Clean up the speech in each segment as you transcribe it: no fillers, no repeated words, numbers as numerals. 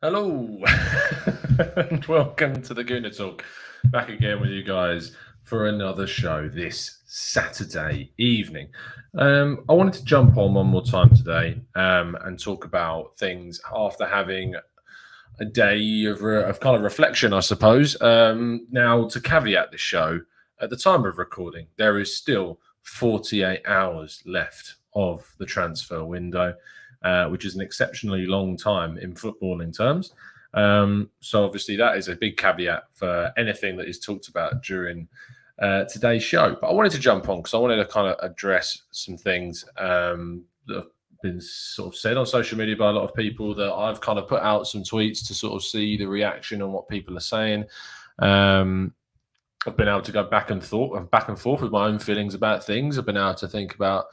Hello, and welcome to the Gooner Talk. Back again with you guys for another show this Saturday evening. I wanted to jump on one more time today and talk about things after having a day of kind of reflection, I suppose. Now, to caveat this show, at the time of recording, there is still 48 hours left of the transfer window, which is an exceptionally long time in footballing terms. So, obviously, that is a big caveat for anything that is talked about during today's show. But I wanted to jump on because I wanted to kind of address some things that have been sort of said on social media by a lot of people, that I've kind of put out some tweets to sort of see the reaction on what people are saying. I've been able to go back and forth with my own feelings about things. I've been able to think about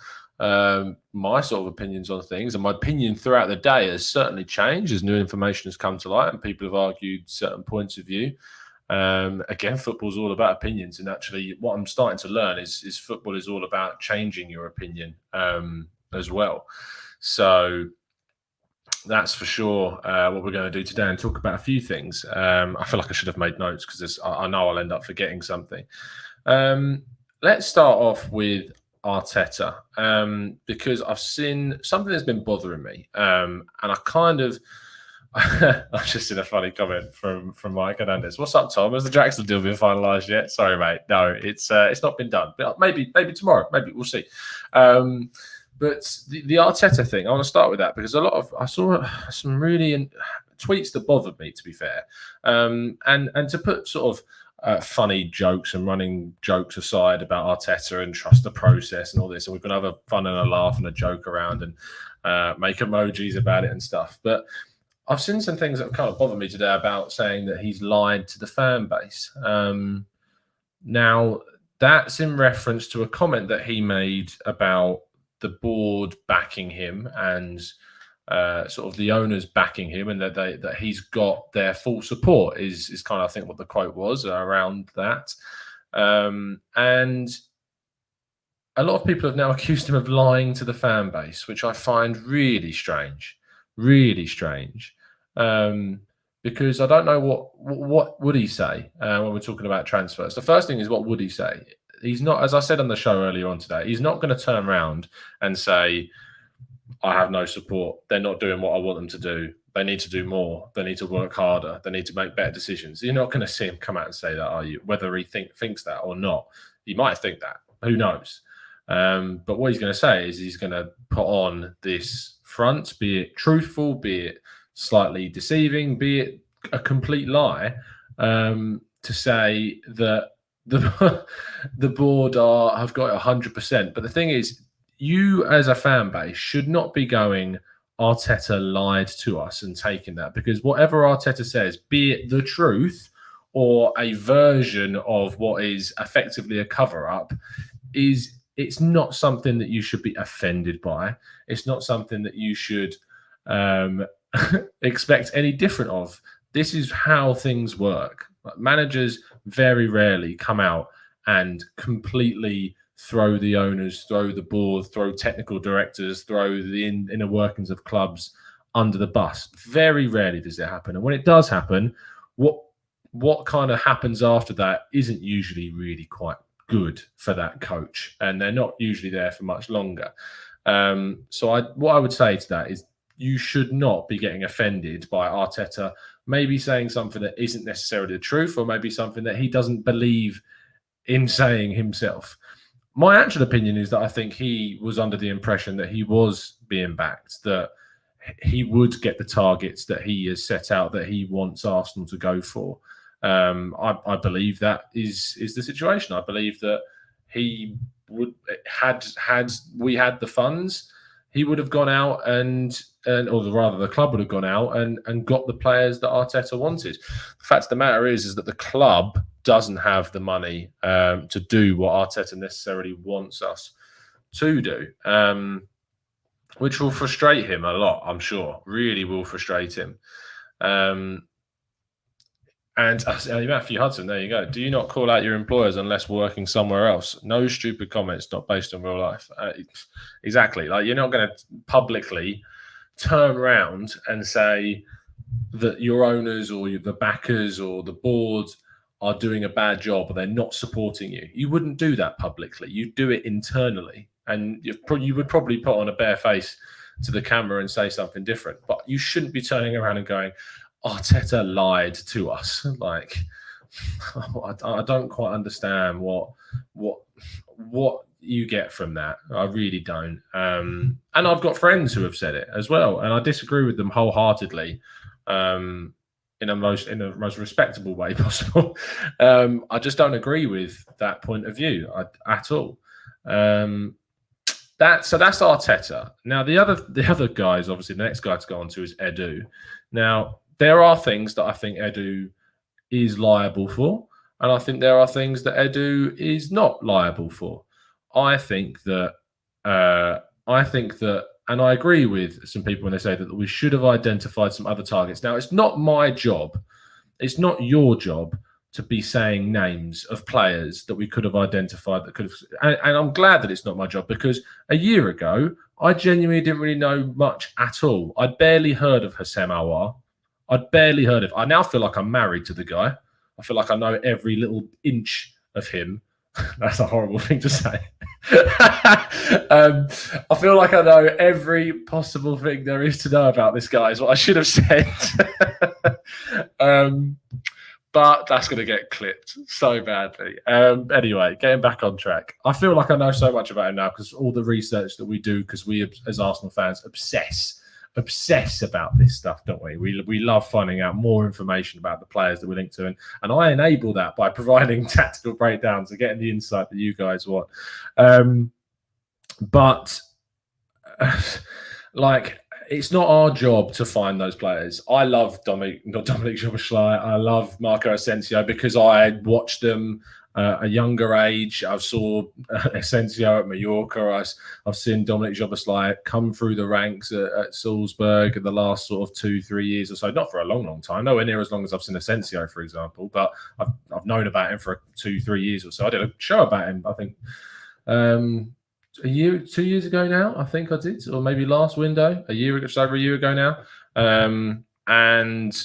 my sort of opinions on things, and my opinion throughout the day has certainly changed as new information has come to light and people have argued certain points of view. Again, football's all about opinions, and actually, what I'm starting to learn is football is all about changing your opinion as well. So that's for sure what we're going to do today, and talk about a few things. I feel like I should have made notes because I know I'll end up forgetting something. Let's start off with Arteta, because I've seen something that's been bothering me, and I kind of I've just seen a funny comment from Mike Hernandez. What's up, Tom? Has the Jackson deal been finalised yet? Sorry, mate. No, it's not been done. But maybe tomorrow. Maybe we'll see. But the Arteta thing, I want to start with that because I saw some really tweets that bothered me, to be fair, and to put sort of funny jokes and running jokes aside about Arteta and trust the process and all this, and we're going to have a fun and a laugh and a joke around and make emojis about it and stuff. But I've seen some things that have kind of bothered me today about saying that he's lied to the fan base. Now, that's in reference to a comment that he made about the board backing him and sort of the owners backing him, and that he's got their full support is kind of, I think, what the quote was around that. And a lot of people have now accused him of lying to the fan base, which I find really strange, because I don't know what would he say when we're talking about transfers. The first thing is, what would he say? He's not, as I said on the show earlier on today, he's not going to turn around and say, I have no support. They're not doing what I want them to do. They need to do more. They need to work harder. They need to make better decisions. You're not going to see him come out and say that, are you? Whether he thinks that or not. He might think that. Who knows? But what he's going to say is he's going to put on this front, be it truthful, be it slightly deceiving, be it a complete lie, to say that the board have got it 100%. But the thing is, you as a fan base should not be going, Arteta lied to us, and taking that, because whatever Arteta says, be it the truth or a version of what is effectively a cover-up, it's not something that you should be offended by. It's not something that you should expect any different of. This is how things work. Managers very rarely come out and completely throw the owners, throw the board, throw technical directors, throw the inner workings of clubs under the bus. Very rarely does it happen. And when it does happen, what kind of happens after that isn't usually really quite good for that coach, and they're not usually there for much longer. So what I would say to that is, you should not be getting offended by Arteta maybe saying something that isn't necessarily the truth, or maybe something that he doesn't believe in saying himself. My actual opinion is that I think he was under the impression that he was being backed, that he would get the targets that he has set out that he wants Arsenal to go for. I believe that is the situation. I believe that he would had we had the funds, he would have gone out or rather the club would have gone out and got the players that Arteta wanted. The fact of the matter is that the club doesn't have the money to do what Arteta necessarily wants us to do, which will frustrate him a lot, I'm sure. Really will frustrate him. And Matthew Hudson, there you go. Do you not call out your employers unless working somewhere else? No stupid comments, not based on real life. Exactly. Like, you're not going to publicly turn around and say, that your owners or the backers or the board are doing a bad job or they're not supporting you. You wouldn't do that publicly. You'd do it internally, and you would probably put on a bare face to the camera and say something different. But you shouldn't be turning around and going, Arteta lied to us. Like, I don't quite understand what you get from that. I really don't. And I've got friends who have said it as well, and I disagree with them wholeheartedly. In the most respectable way possible. I just don't agree with that point of view at all. That's Arteta. Now the other guys, obviously, the next guy to go on to is Edu. Now there are things that I think Edu is liable for, and I think there are things that Edu is not liable for. I think that, and I agree with some people when they say that we should have identified some other targets. Now, it's not my job, it's not your job to be saying names of players that we could have identified that could have. And I'm glad that it's not my job, because a year ago, I genuinely didn't really know much at all. I'd barely heard of Houssem Aouar. I'd barely heard of. I now feel like I'm married to the guy. I feel like I know every little inch of him. That's a horrible thing to say. I feel like I know every possible thing there is to know about this guy, is what I should have said. But that's going to get clipped so badly. Anyway, getting back on track. I feel like I know so much about him now because all the research that we do, because we, as Arsenal fans, obsess about this stuff, don't we? We love finding out more information about the players that we link to, and I enable that by providing tactical breakdowns and getting the insight that you guys want. But like, it's not our job to find those players. I love Dominic Szoboszlai. I love Marco Asensio because I watched them at a younger age. I saw Asensio at Mallorca. I've seen Dominic Szoboszlai come through the ranks at Salzburg in the last sort of 2-3 years or so. Not for a long time. Nowhere near as long as I've seen Asensio, for example. But I've known about him for 2-3 years or so. I did a show about him, I think, 2 years ago now. I think I did, or maybe last window, just over a year ago now. And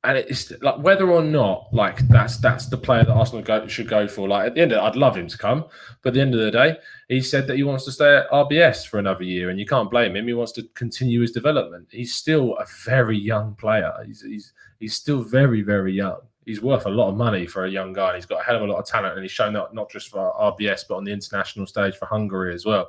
it's like, whether or not like that's the player that Arsenal should go for. Like, at the end of it, I'd love him to come, but at the end of the day, he said that he wants to stay at RBS for another year, and you can't blame him. He wants to continue his development. He's still a very young player. He's still very, very young. He's worth a lot of money for a young guy. He's got a hell of a lot of talent, and he's shown that not just for RBS, but on the international stage for Hungary as well.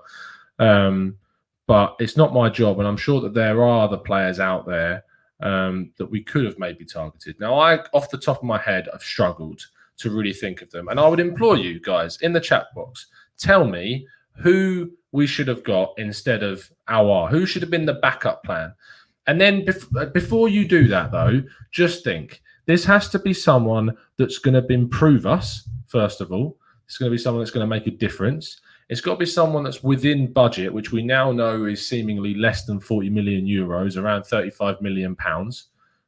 But it's not my job, and I'm sure that there are other players out there that we could have maybe targeted. Now, off the top of my head, I've struggled to really think of them. And I would implore you guys in the chat box, tell me who we should have got instead of Aouar. Who should have been the backup plan? And then before you do that, though, just think, this has to be someone that's going to improve us, first of all. It's going to be someone that's going to make a difference. It's got to be someone that's within budget, which we now know is seemingly less than 40 million euros, around 35 million pounds.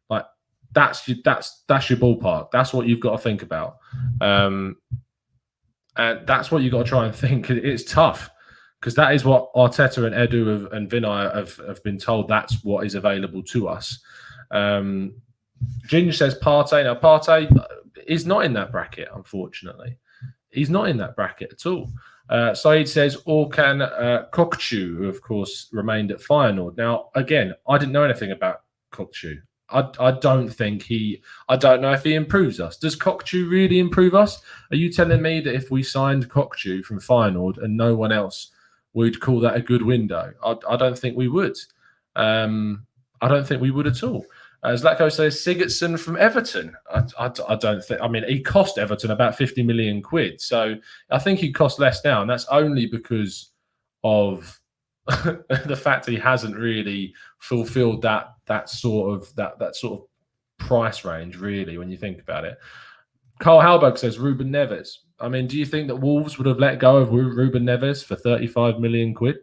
Like, that's your ballpark. That's what you've got to think about. And that's what you've got to try and think. It's tough, because that is what Arteta and Edu and Vinay have been told. That's what is available to us. Ginger says Partey. Now, Partey is not in that bracket, unfortunately. He's not in that bracket at all. Saeed says Orkan Kokcu, who, of course, remained at Feyenoord. Now, again, I didn't know anything about Kokcu. I don't know if he improves us. Does Kokcu really improve us? Are you telling me that if we signed Kokcu from Feyenoord and no one else, we'd call that a good window? I don't think we would. I don't think we would at all. Zlatko says Sigurdsson from Everton. I don't think. I mean, he cost Everton about 50 million quid. So I think he costs less now, and that's only because of the fact he hasn't really fulfilled that sort of price range, really, when you think about it. Carl Halberg says Ruben Neves. I mean, do you think that Wolves would have let go of Ruben Neves for 35 million quid?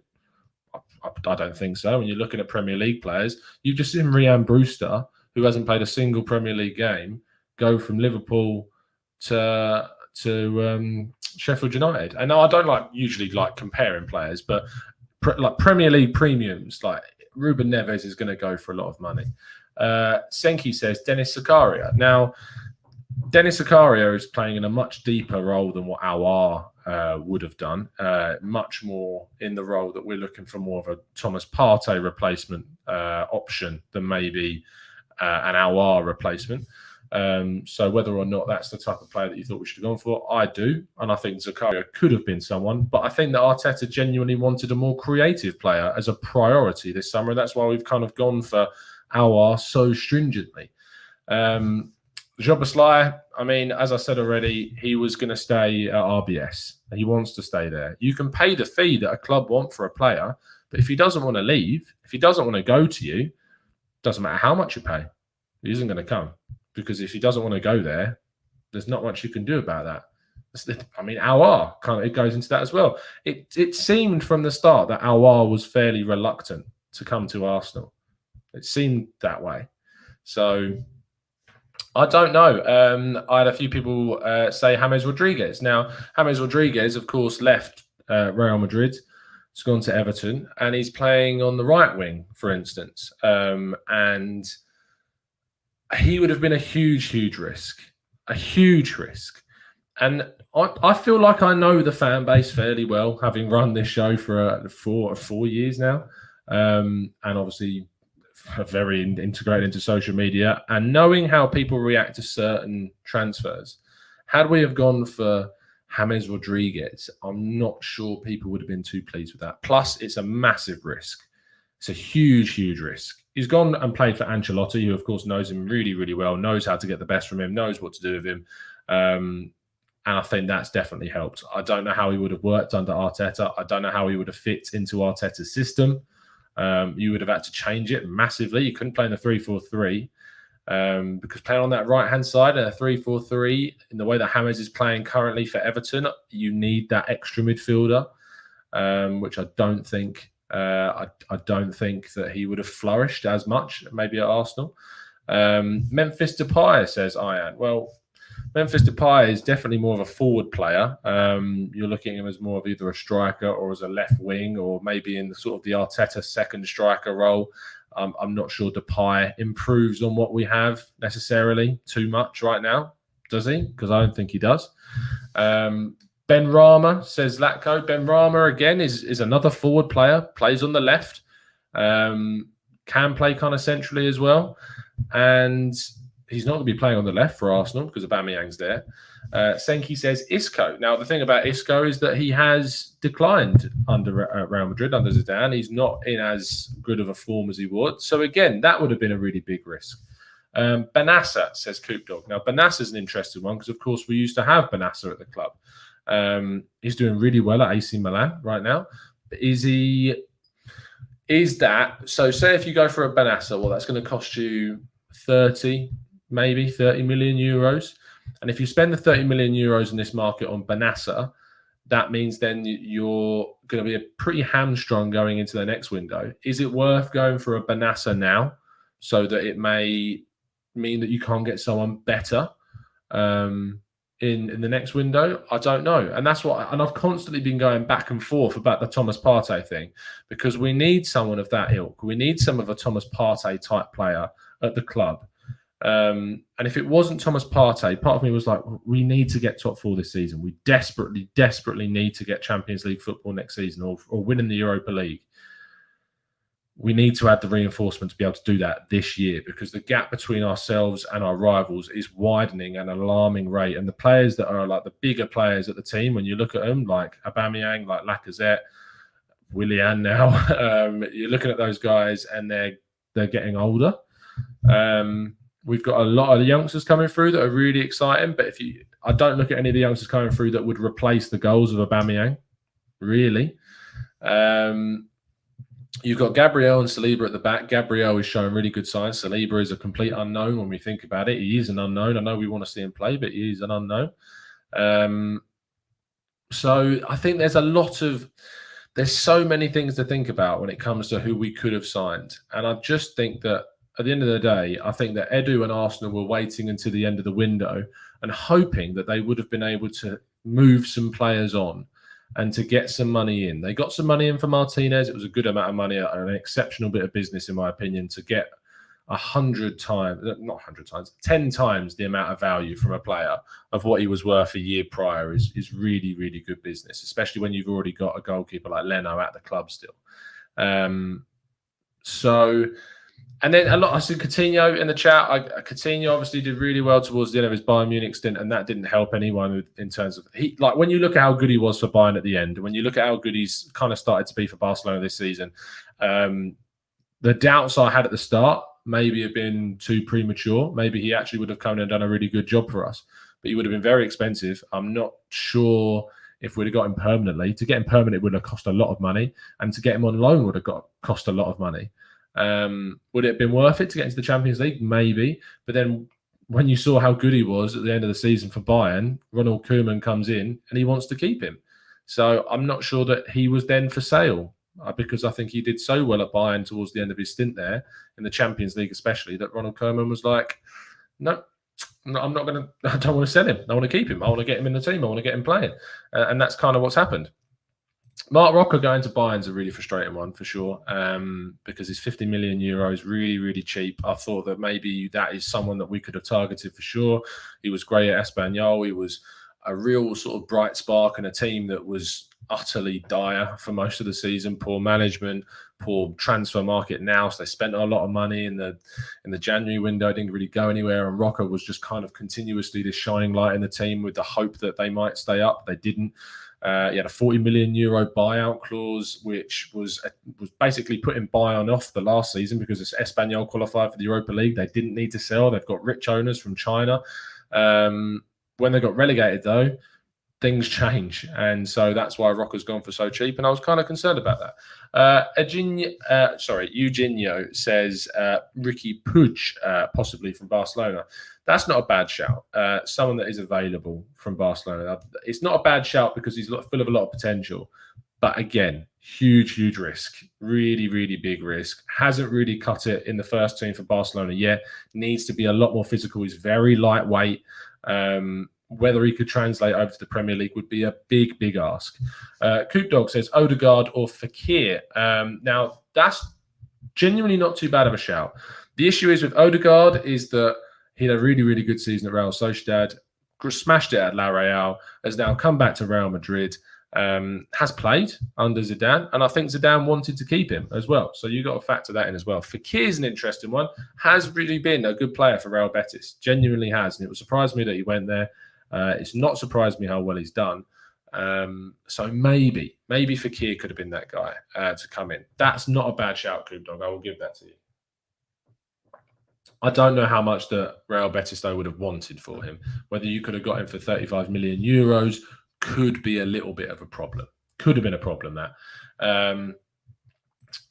I don't think so. When you're looking at Premier League players, you've just seen Ryan Brewster, who hasn't played a single Premier League game, go from Liverpool to Sheffield United. And I don't usually like comparing players, but like Premier League premiums, like Ruben Neves is going to go for a lot of money. Senki says Dennis Zakaria. Now, Dennis Zakaria is playing in a much deeper role than what Aouar would have done. Much more in the role that we're looking for, more of a Thomas Partey replacement option than maybe an Aouar replacement. So whether or not that's the type of player that you thought we should have gone for, I do. And I think Zakaria could have been someone. But I think that Arteta genuinely wanted a more creative player as a priority this summer. And that's why we've kind of gone for Aouar so stringently. Jobaslai, I mean, as I said already, he was going to stay at RBS. He wants to stay there. You can pay the fee that a club want for a player, but if he doesn't want to leave, if he doesn't want to go to you, doesn't matter how much you pay, he isn't going to come. Because if he doesn't want to go there, there's not much you can do about that. I mean, Aouar, it goes into that as well. It seemed from the start that Aouar was fairly reluctant to come to Arsenal. It seemed that way. So I don't know. I had a few people say James Rodriguez. Now, James Rodriguez, of course, left Real Madrid. He's gone to Everton, and he's playing on the right wing, for instance. And he would have been a huge risk. A huge risk. And I feel like I know the fan base fairly well, having run this show for 4 years now. And obviously very integrated into social media, and knowing how people react to certain transfers. Had we have gone for James Rodriguez, I'm not sure people would have been too pleased with that. Plus, it's a massive risk. It's a huge risk. He's gone and played for Ancelotti, who, of course, knows him really well, knows how to get the best from him, knows what to do with him. And I think that's definitely helped. I don't know how he would have worked under Arteta. I don't know how he would have fit into Arteta's system. You would have had to change it massively. You couldn't play in the 3-4-3 because playing on that right-hand side in a 3-4-3, in the way that James is playing currently for Everton, you need that extra midfielder, which I don't think that he would have flourished as much maybe at Arsenal. Memphis Depay says, Ian. Well, Memphis Depay is definitely more of a forward player. You're looking at him as more of either a striker or as a left wing, or maybe in the sort of the Arteta second striker role. I'm not sure Depay improves on what we have necessarily too much right now. Does he? Because I don't think he does. Ben Rama says Latko. Ben Rama, again, is another forward player, plays on the left, can play kind of centrally as well. And he's not going to be playing on the left for Arsenal because Aubameyang's there. Senki says Isco. Now, the thing about Isco is that he has declined under Real Madrid, under Zidane. He's not in as good of a form as he would. So, again, that would have been a really big risk. Benassa, says Coop Dog. Now, Benassa's an interesting one because, of course, we used to have Benassa at the club. He's doing really well at AC Milan right now. But is that... So, say if you go for a Benassa, well, that's going to cost you 30 million euros. And if you spend the 30 million euros in this market on Benassa, that means then you're going to be pretty hamstrung going into the next window. Is it worth going for a Benassa now so that it may mean that you can't get someone better in the next window? I don't know. And that's what, and I've constantly been going back and forth about the Thomas Partey thing, because we need someone of that ilk. We need some of a Thomas Partey type player at the club. And if it wasn't Thomas Partey, part of me was like, we need to get top four this season. We desperately need to get Champions League football next season, or win in the Europa League. We need to add the reinforcement to be able to do that this year, because the gap between ourselves and our rivals is widening at an alarming rate. And the players that are like the bigger players at the team, when you look at them, like Aubameyang, like Lacazette, Willian now, you're looking at those guys and they're getting older. We've got a lot of the youngsters coming through that are really exciting, but I don't look at any of the youngsters coming through that would replace the goals of Aubameyang, really. You've got Gabriel and Saliba at the back. Gabriel is showing really good signs. Saliba is a complete unknown when we think about it. He is an unknown. I know we want to see him play, but he is an unknown. So I think there's so many things to think about when it comes to who we could have signed. And I just think that at the end of the day, I think that Edu and Arsenal were waiting until the end of the window and hoping that they would have been able to move some players on and to get some money in. They got some money in for Martinez. It was a good amount of money, an exceptional bit of business, in my opinion, to get 100 times, not 100 times, 10 times the amount of value from a player of what he was worth a year prior is really, really good business, especially when you've already got a goalkeeper like Leno at the club still. And then a lot. I see Coutinho in the chat. Coutinho obviously did really well towards the end of his Bayern Munich stint, and that didn't help anyone in terms of when you look at how good he was for Bayern at the end, when you look at how good he's kind of started to be for Barcelona this season, the doubts I had at the start maybe have been too premature. Maybe he actually would have come in and done a really good job for us, but he would have been very expensive. I'm not sure if we'd have got him permanently. To get him permanent would have cost a lot of money, and to get him on loan would have cost a lot of money. Would it have been worth it to get into the Champions League? Maybe. But then when you saw how good he was at the end of the season for Bayern, Ronald Koeman comes in and he wants to keep him. So I'm not sure that he was then for sale, because I think he did so well at Bayern towards the end of his stint there, in the Champions League especially, that Ronald Koeman was like, no, I don't want to sell him. I want to keep him. I want to get him in the team. I want to get him playing. And that's kind of what's happened. Mark Rocker going to Bayern's a really frustrating one for sure, because it's 50 million euros, really, really cheap. I thought that maybe that is someone that we could have targeted for sure. He was great at Espanyol. He was a real sort of bright spark in a team that was utterly dire for most of the season. Poor management, poor transfer market now. So they spent a lot of money in the January window. Didn't really go anywhere. And Rocker was just kind of continuously this shining light in the team with the hope that they might stay up. They didn't. He had a 40 million euro buyout clause, which was basically putting Bayern off the last season because Espanyol qualified for the Europa League. They didn't need to sell. They've got rich owners from China. When they got relegated, though, things change. And so that's why Rocker's gone for so cheap. And I was kind of concerned about that. Eugenio says Ricky Puig, possibly from Barcelona. That's not a bad shout. Someone that is available from Barcelona. It's not a bad shout because he's full of a lot of potential. But again, huge, huge risk. Really, really big risk. Hasn't really cut it in the first team for Barcelona yet. Needs to be a lot more physical. He's very lightweight. Whether he could translate over to the Premier League would be a big, big ask. Coop Dog says Odegaard or Fekir. Now, that's genuinely not too bad of a shout. The issue is with Odegaard is that he had a really, really good season at Real Sociedad, smashed it at La Real, has now come back to Real Madrid, has played under Zidane, and I think Zidane wanted to keep him as well. So you've got to factor that in as well. Fekir's an interesting one. Has really been a good player for Real Betis. Genuinely has. And it would surprise me that he went there. It's not surprised me how well he's done. So maybe Fekir could have been that guy to come in. That's not a bad shout, Coop Dog. I will give that to you. I don't know how much the Real Betis, though, would have wanted for him. Whether you could have got him for 35 million euros could be a little bit of a problem. Could have been a problem, that. And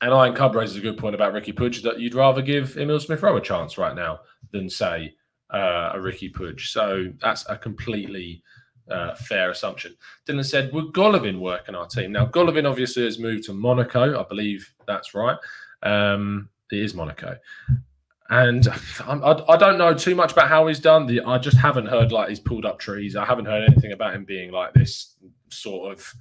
Iron Cub raises a good point about Ricky Puig, that you'd rather give Emil Smith-Rowe a chance right now than, say, a Ricky Puig. So that's a completely fair assumption. Dylan said, would Golovin work in our team? Now, Golovin obviously has moved to Monaco. I believe that's right. It is Monaco. And I don't know too much about how he's done. I just haven't heard like he's pulled up trees. I haven't heard anything about him being like this sort of.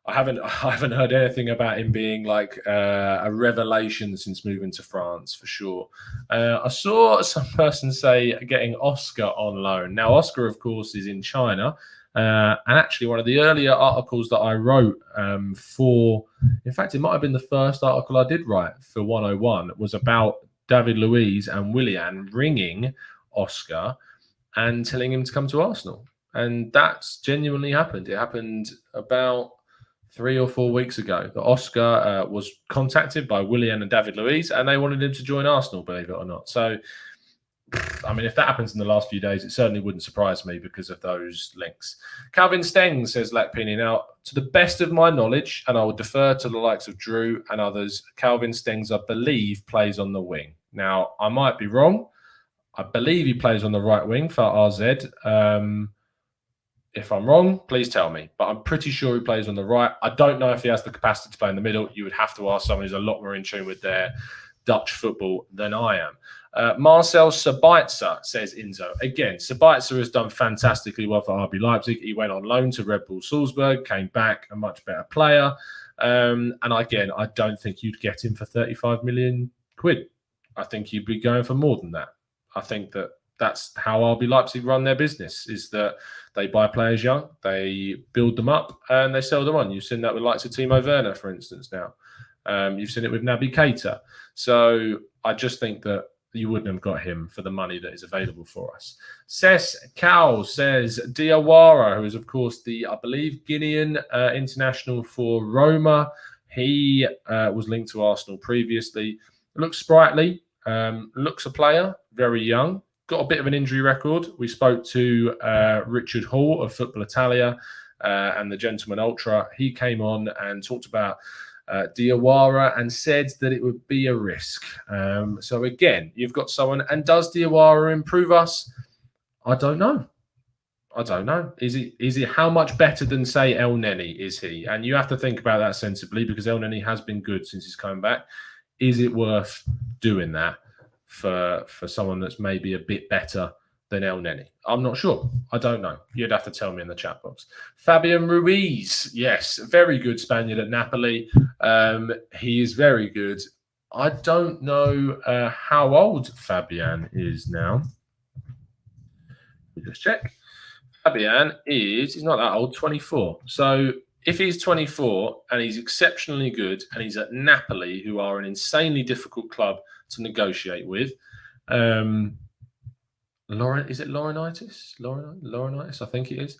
I haven't heard anything about him being like a revelation since moving to France for sure. I saw some person say getting Oscar on loan. Now Oscar, of course, is in China. And actually, one of the earlier articles that I wrote in fact, it might have been the first article I did write for 101, was about David Luiz and Willian ringing Oscar and telling him to come to Arsenal. And that's genuinely happened. It happened about 3 or 4 weeks ago. That Oscar was contacted by Willian and David Luiz, and they wanted him to join Arsenal, believe it or not. So, I mean, if that happens in the last few days, it certainly wouldn't surprise me because of those links. Calvin Steng says, Lakpini, now, to the best of my knowledge, and I will defer to the likes of Drew and others, Calvin Stengs, I believe, plays on the wing. Now, I might be wrong. I believe he plays on the right wing for RZ. If I'm wrong, please tell me. But I'm pretty sure he plays on the right. I don't know if he has the capacity to play in the middle. You would have to ask someone who's a lot more in tune with their Dutch football than I am. Marcel Sabitzer says Inzo. Again, Sabitzer has done fantastically well for RB Leipzig. He went on loan to Red Bull Salzburg, came back a much better player. And again, I don't think you'd get him for 35 million quid. I think you'd be going for more than that. I think that's how RB Leipzig run their business, is that they buy players young, they build them up, and they sell them on. You've seen that with likes of Timo Werner, for instance, now. You've seen it with Naby Keita. So I just think that you wouldn't have got him for the money that is available for us. Ses Cal says Diawara, who is, of course, the, I believe, Guinean international for Roma. He was linked to Arsenal previously. Looks sprightly, looks a player, very young. Got a bit of an injury record. We spoke to Richard Hall of Football Italia and the Gentleman Ultra. He came on and talked about Diawara and said that it would be a risk. So again, you've got someone, and does Diawara improve us? I don't know. I don't know. Is he how much better than, say, El Neni is he? And you have to think about that sensibly, because El Neni has been good since he's come back. Is it worth doing that for someone that's maybe a bit better than El Neni? I'm not sure. I don't know. You'd have to tell me in the chat box. Fabian Ruiz, yes, very good Spaniard at Napoli. He is very good. I don't know how old Fabian is now. Just check. Fabian he's not that old, 24. So if he's 24 and he's exceptionally good, and he's at Napoli, who are an insanely difficult club to negotiate with, is it Laurinaitis? Laurinaitis, I think it is.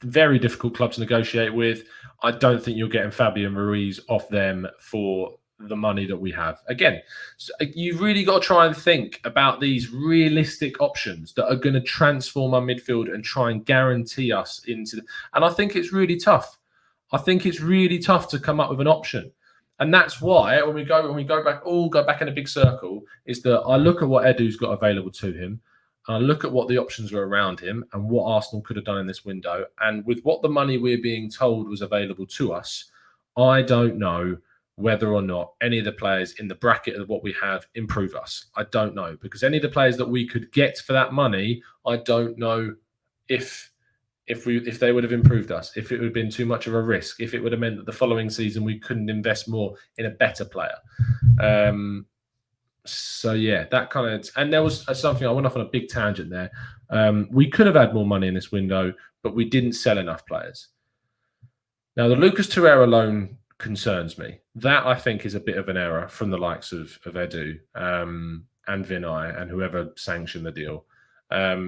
Very difficult club to negotiate with. I don't think you're getting Fabian Ruiz off them for the money that we have. Again, you've really got to try and think about these realistic options that are going to transform our midfield and try and guarantee us into. And I think it's really tough. I think it's really tough to come up with an option. And that's why when we go back in a big circle, is that I look at what Edu's got available to him, and I look at what the options are around him and what Arsenal could have done in this window. And with what the money we're being told was available to us, I don't know whether or not any of the players in the bracket of what we have improve us. I don't know, because any of the players that we could get for that money, I don't know if they would have improved us, if it would have been too much of a risk, if it would have meant that the following season we couldn't invest more in a better player. So yeah, that kind of, and there was something, I went off on a big tangent there. We could have had more money in this window, but we didn't sell enough players. Now the Lucas Torreira loan concerns me. That, I think, is a bit of an error from the likes of Edu and Vinay and whoever sanctioned the deal.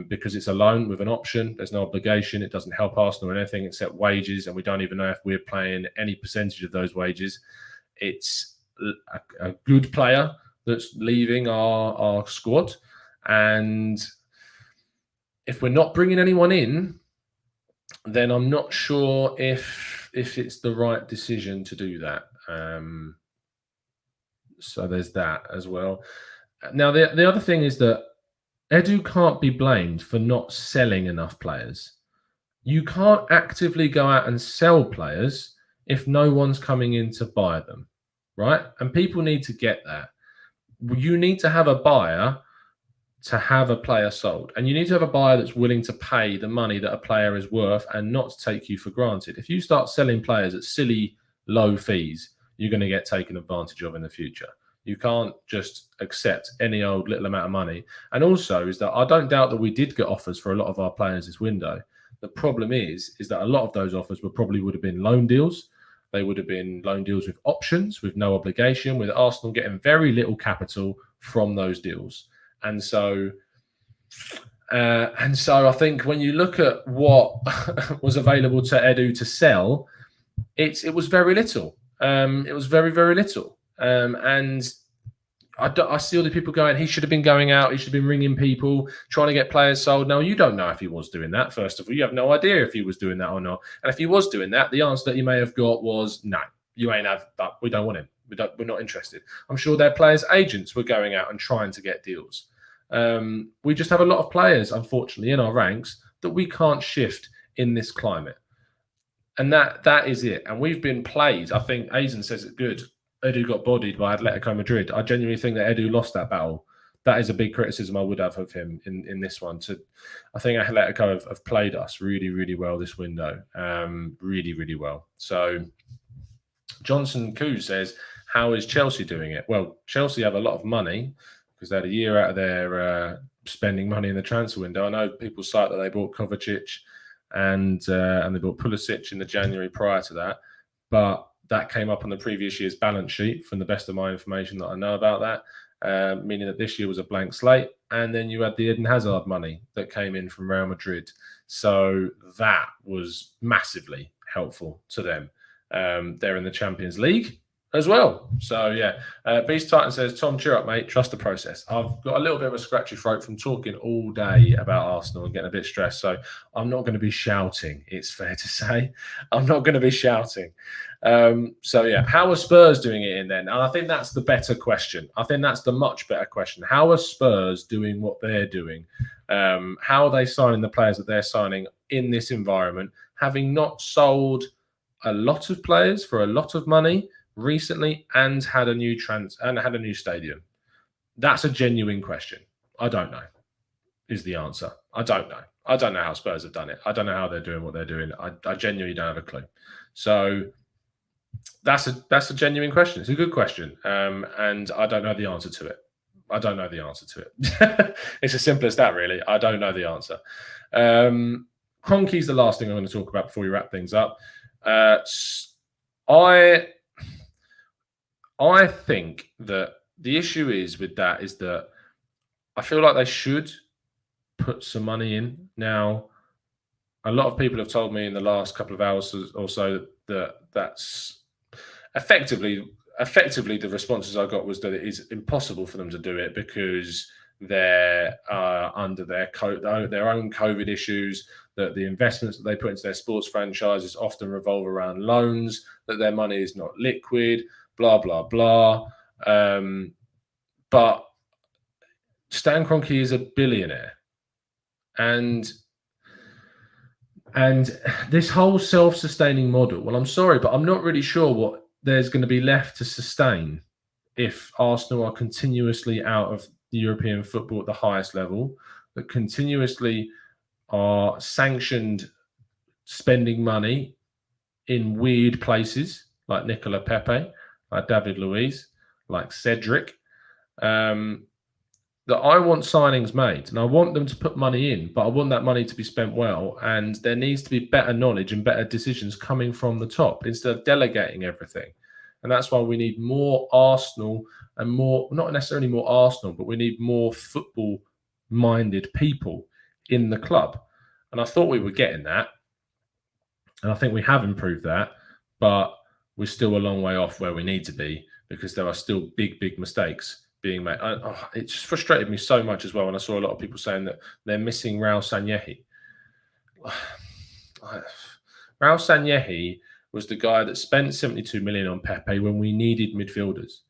Because it's a loan with an option. There's no obligation. It doesn't help Arsenal or anything except wages, and we don't even know if we're paying any percentage of those wages. It's a good player that's leaving our squad, and if we're not bringing anyone in, then I'm not sure if it's the right decision to do that. So there's that as well. Now, the other thing is that Edu can't be blamed for not selling enough players. You can't actively go out and sell players if no one's coming in to buy them, right? And people need to get that. You need to have a buyer to have a player sold. And you need to have a buyer that's willing to pay the money that a player is worth and not to take you for granted. If you start selling players at silly low fees, you're going to get taken advantage of in the future. You can't just accept any old little amount of money. And also is that I don't doubt that we did get offers for a lot of our players this window. The problem is that a lot of those offers would have been loan deals. They would have been loan deals with options, with no obligation, with Arsenal getting very little capital from those deals. And so I think when you look at what was available to Edu to sell, it was very little. It was very, very little. And I see all the people going, he should have been going out, he should have been ringing people, trying to get players sold. Now, you don't know if he was doing that, first of all. You have no idea if he was doing that or not. And if he was doing that, the answer that you may have got was, no, you ain't have that. We don't want him. We're not interested. I'm sure their players' agents were going out and trying to get deals. We just have a lot of players, unfortunately, in our ranks that we can't shift in this climate. And that is it. And we've been played. I think Aizen says it good. Edu got bodied by Atletico Madrid. I genuinely think that Edu lost that battle. That is a big criticism I would have of him in this one. I think Atletico have played us really, really well this window. Really, really well. So Johnson Koo says, How is Chelsea doing it? Well, Chelsea have a lot of money because they had a year out of their spending money in the transfer window. I know people cite that they bought Kovacic and they bought Pulisic in the January prior to that, but that came up on the previous year's balance sheet from the best of my information that I know about that, meaning that this year was a blank slate. And then you had the Eden Hazard money that came in from Real Madrid. So that was massively helpful to them. They're in the Champions League as well. So, yeah. Beast Titan says, Tom, cheer up, mate. Trust the process. I've got a little bit of a scratchy throat from talking all day about Arsenal and getting a bit stressed. So I'm not going to be shouting, it's fair to say. I'm not going to be shouting. So, yeah. How are Spurs doing it in then? And I think that's the better question. I think that's the much better question. How are Spurs doing what they're doing? How are they signing the players that they're signing in this environment, having not sold a lot of players for a lot of money recently and had a new stadium? That's a genuine question. I don't know, is the answer. I don't know. I don't know how Spurs have done it. I don't know how they're doing what they're doing. I genuinely don't have a clue. So that's a genuine question. It's a good question. And I don't know the answer to it. I don't know the answer to it. It's as simple as that, really. I don't know the answer. Kroenke's the last thing I'm going to talk about before we wrap things up. I think that the issue is with that is that I feel like they should put some money in. Now, a lot of people have told me in the last couple of hours or so that that's effectively the responses I got was that it is impossible for them to do it because they're under their own COVID issues, that the investments that they put into their sports franchises often revolve around loans, that their money is not liquid, blah, blah, blah. But Stan Kroenke is a billionaire. And this whole self-sustaining model, well, I'm sorry, but I'm not really sure what there's going to be left to sustain if Arsenal are continuously out of the European football at the highest level, that continuously are sanctioned spending money in weird places like Nicola Pepe, like David Luiz, like Cedric. That I want signings made and I want them to put money in, but I want that money to be spent well. And there needs to be better knowledge and better decisions coming from the top instead of delegating everything. And that's why we need more Arsenal and more, not necessarily more Arsenal, but we need more football-minded people in the club. And I thought we were getting that. And I think we have improved that, but we're still a long way off where we need to be because there are still big, big mistakes being made. It just frustrated me so much as well when I saw a lot of people saying that they're missing Raul Sanllehi. Raul Sanllehi was the guy that spent 72 million on Pepe when we needed midfielders.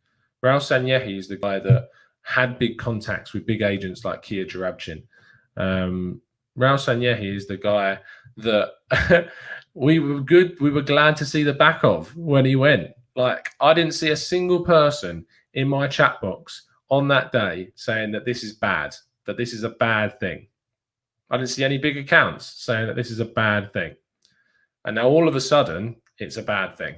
Raul Sanllehi is the guy that had big contacts with big agents like Kia Jarabchin. Raul Sanllehi is the guy that we were glad to see the back of when he went. Like, I didn't see a single person in my chat box on that day saying that this is bad, that this is a bad thing. I didn't see any big accounts saying that this is a bad thing. And now all of a sudden, it's a bad thing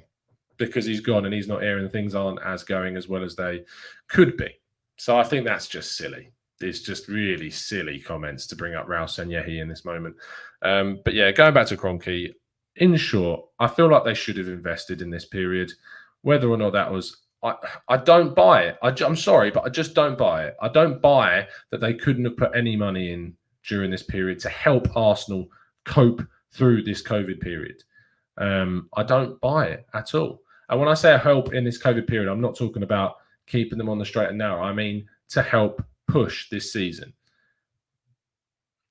because he's gone and he's not here and things aren't as going as well as they could be. So I think that's just silly. It's just really silly comments to bring up Raul Sanllehi in this moment. But yeah, going back to Kroenke, in short, I feel like they should have invested in this period. Whether or not that was, I don't buy it. I'm sorry, but I just don't buy it. I don't buy that they couldn't have put any money in during this period to help Arsenal cope through this COVID period. I don't buy it at all. And when I say help in this COVID period, I'm not talking about keeping them on the straight and narrow. I mean to help push this season.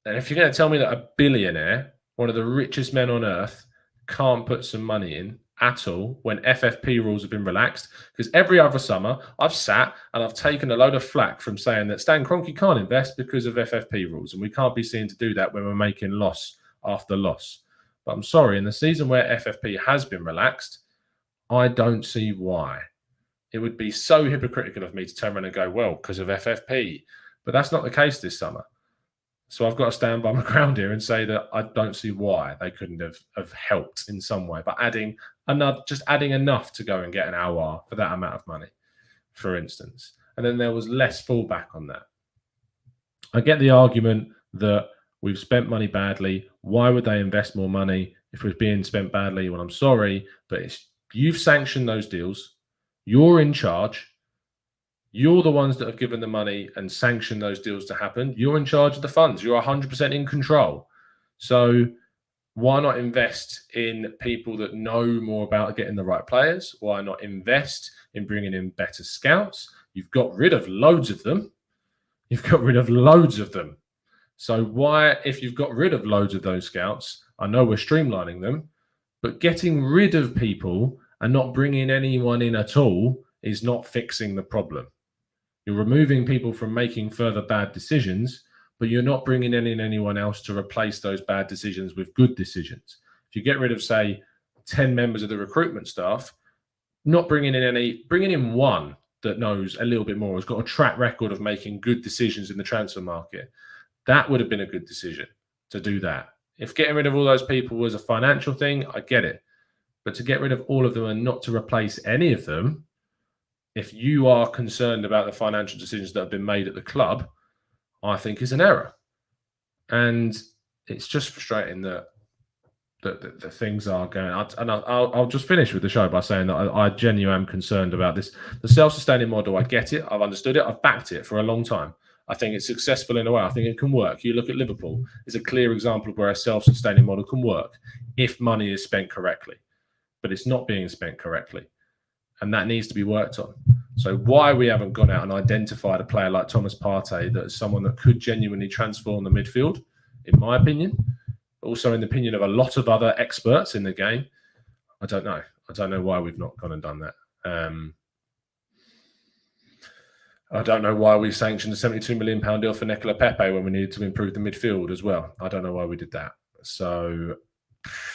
And if you're going to tell me that a billionaire, one of the richest men on earth, can't put some money in at all when FFP rules have been relaxed, because every other summer I've sat and I've taken a load of flack from saying that Stan Kroenke can't invest because of FFP rules, and we can't be seen to do that when we're making loss after loss. But I'm sorry, in the season where FFP has been relaxed, I don't see why. It would be so hypocritical of me to turn around and go, well, because of FFP. But that's not the case this summer. So I've got to stand by my ground here and say that I don't see why they couldn't have helped in some way, but just adding enough to go and get an hour for that amount of money, for instance. And then there was less fallback on that. I get the argument that we've spent money badly. Why would they invest more money if we're being spent badly? Well, I'm sorry, but you've sanctioned those deals. You're in charge. You're the ones that have given the money and sanctioned those deals to happen. You're in charge of the funds. You're 100% in control. So why not invest in people that know more about getting the right players? Why not invest in bringing in better scouts? You've got rid of loads of them. So why, if you've got rid of loads of those scouts, I know we're streamlining them, but getting rid of people and not bringing anyone in at all is not fixing the problem. You're removing people from making further bad decisions, but you're not bringing in anyone else to replace those bad decisions with good decisions. If you get rid of, say, 10 members of the recruitment staff, not bringing in one that knows a little bit more, has got a track record of making good decisions in the transfer market, that would have been a good decision to do that. If getting rid of all those people was a financial thing, I get it. But to get rid of all of them and not to replace any of them, if you are concerned about the financial decisions that have been made at the club, I think is an error. And it's just frustrating that the things are going. I'll just finish with the show by saying that I genuinely am concerned about this. The self-sustaining model, I get it. I've understood it. I've backed it for a long time. I think it's successful in a way. I think it can work. You look at Liverpool. It's a clear example of where a self-sustaining model can work if money is spent correctly. But it's not being spent correctly. And that needs to be worked on. So why we haven't gone out and identified a player like Thomas Partey that is someone that could genuinely transform the midfield, in my opinion, also in the opinion of a lot of other experts in the game, I don't know. I don't know why we've not gone and done that. I don't know why we sanctioned a £72 million deal for Nicola Pepe when we needed to improve the midfield as well. I don't know why we did that. So,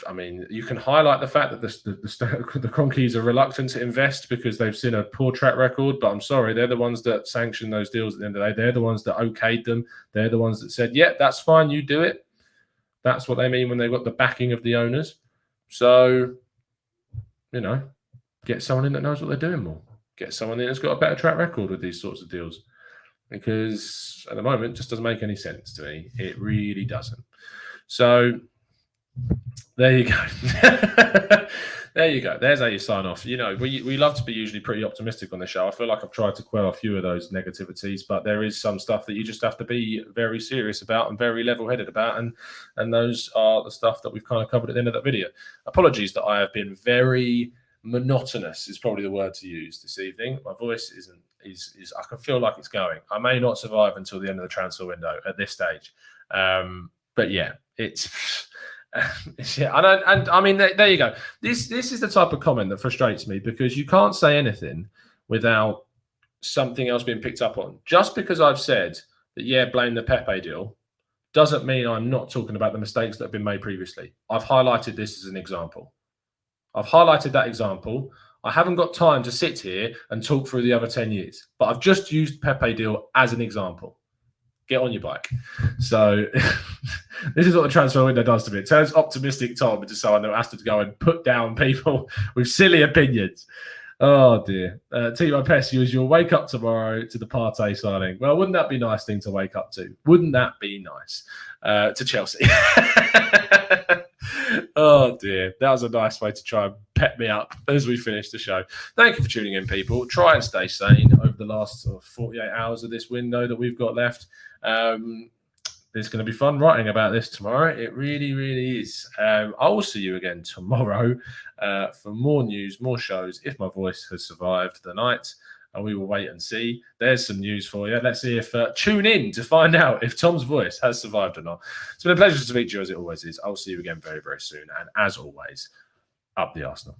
I mean, you can highlight the fact that the Kroenkes are reluctant to invest because they've seen a poor track record, but I'm sorry, they're the ones that sanctioned those deals at the end of the day. They're the ones that okayed them. They're the ones that said, yeah, that's fine, you do it. That's what they mean when they've got the backing of the owners. So, get someone in that knows what they're doing more. Get someone in that's got a better track record with these sorts of deals. Because at the moment, it just doesn't make any sense to me. It really doesn't. So, there you go. There you go. There's how you sign off. We love to be usually pretty optimistic on the show. I feel like I've tried to quell a few of those negativities, but there is some stuff that you just have to be very serious about and very level-headed about, and those are the stuff that we've kind of covered at the end of that video. Apologies that I have been very monotonous is probably the word to use this evening. My voice is I can feel like it's going. I may not survive until the end of the transfer window at this stage. But yeah, it's... yeah, and I mean, there you go. This is the type of comment that frustrates me because you can't say anything without something else being picked up on. Just because I've said that, yeah, blame the Pepe deal, doesn't mean I'm not talking about the mistakes that have been made previously. I've highlighted this as an example. I've highlighted that example. I haven't got time to sit here and talk through the other 10 years, but I've just used Pepe deal as an example. Get on your bike. So this is what the transfer window does to me. It turns optimistic Tom into someone that has to go and put down people with silly opinions. Oh, dear. Timo Pesci, you'll wake up tomorrow to the Partey signing. Well, wouldn't that be a nice thing to wake up to? Wouldn't that be nice? To Chelsea. Oh, dear. That was a nice way to try and pep me up as we finish the show. Thank you for tuning in, people. Try and stay sane over the last 48 hours of this window that we've got left. It's going to be fun writing about this tomorrow. It really, really is. I will see you again tomorrow for more news, more shows, if my voice has survived the night. And we will wait and see. There's some news for you. Let's see if tune in to find out if Tom's voice has survived or not. It's been a pleasure to meet you, as it always is. I'll see you again very, very soon. And as always, up the Arsenal.